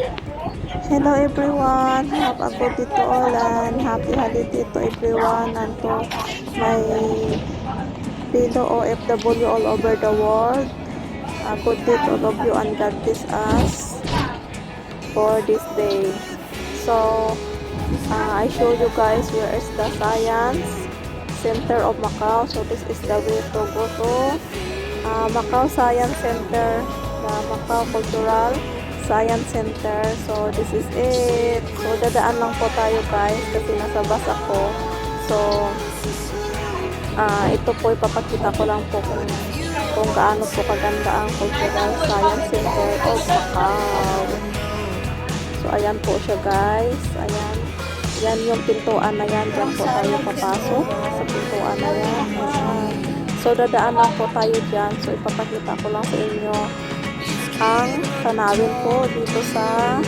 Hello everyone, have a good day to all and happy holiday to everyone and to my fellow OFW all over the world. A good day to all of you and God bless us for this day. So, I show you guys where is the Science Center of Macau. So, this is the way to go to Macau Science Center, the Macau Cultural Science Center. So, this is it. So, dadaan lang po tayo guys kasi nasa bus ako. So, ito po ipapakita ko lang po kung gaano po kaganda ang Cultural Science Center of Macau. So, ayan po siya guys. Ayan. Yan yung pintuan na yan. Diyan po tayo papasok sa pintuan na yan. Ayan. So, dadaan lang po tayo dyan. So, ipapakita ko lang sa inyo ang tanawin po dito sa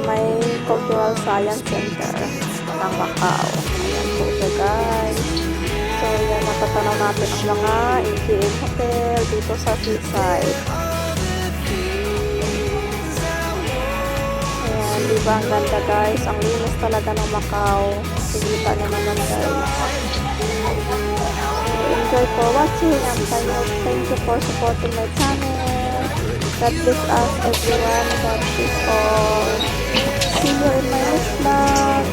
may Cultural Science Center ng Macau. Ayan po siya guys. So, yan, natatanaw natin ang mga ATM hotel dito sa seaside. Ayan, diba ang ganda guys? Ang linis talaga ng Macau. Sigita nyo naman guys. Enjoy for watching and thank you for supporting my channel. God bless us everyone. God bless all. See you in my next vlog.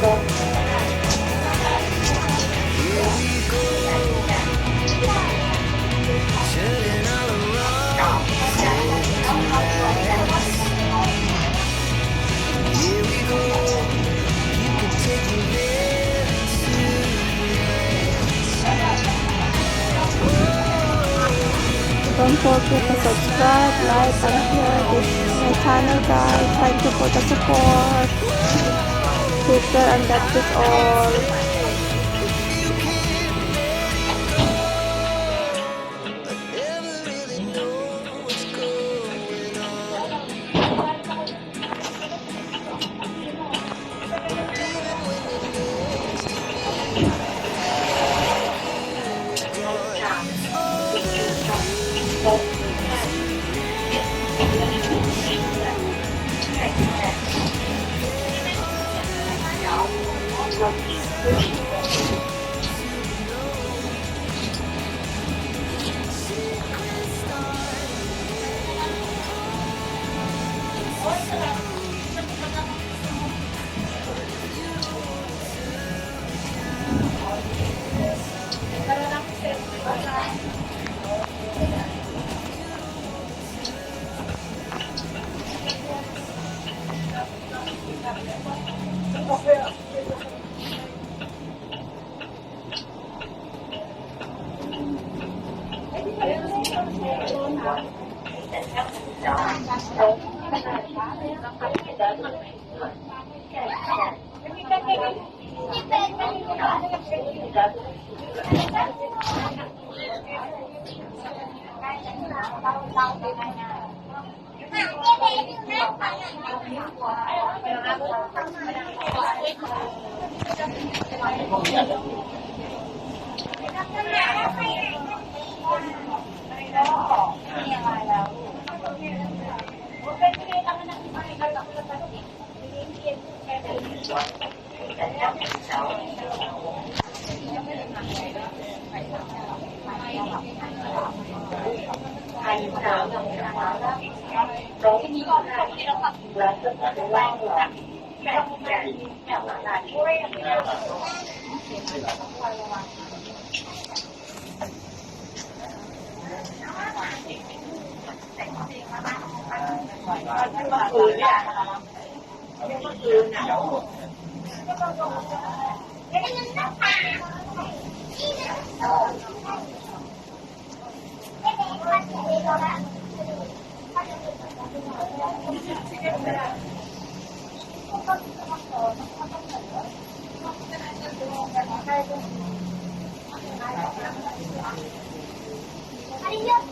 Don't forget to subscribe, like, and share this my channel guys. Thank you for the support. Take care and God bless all. Ano yun?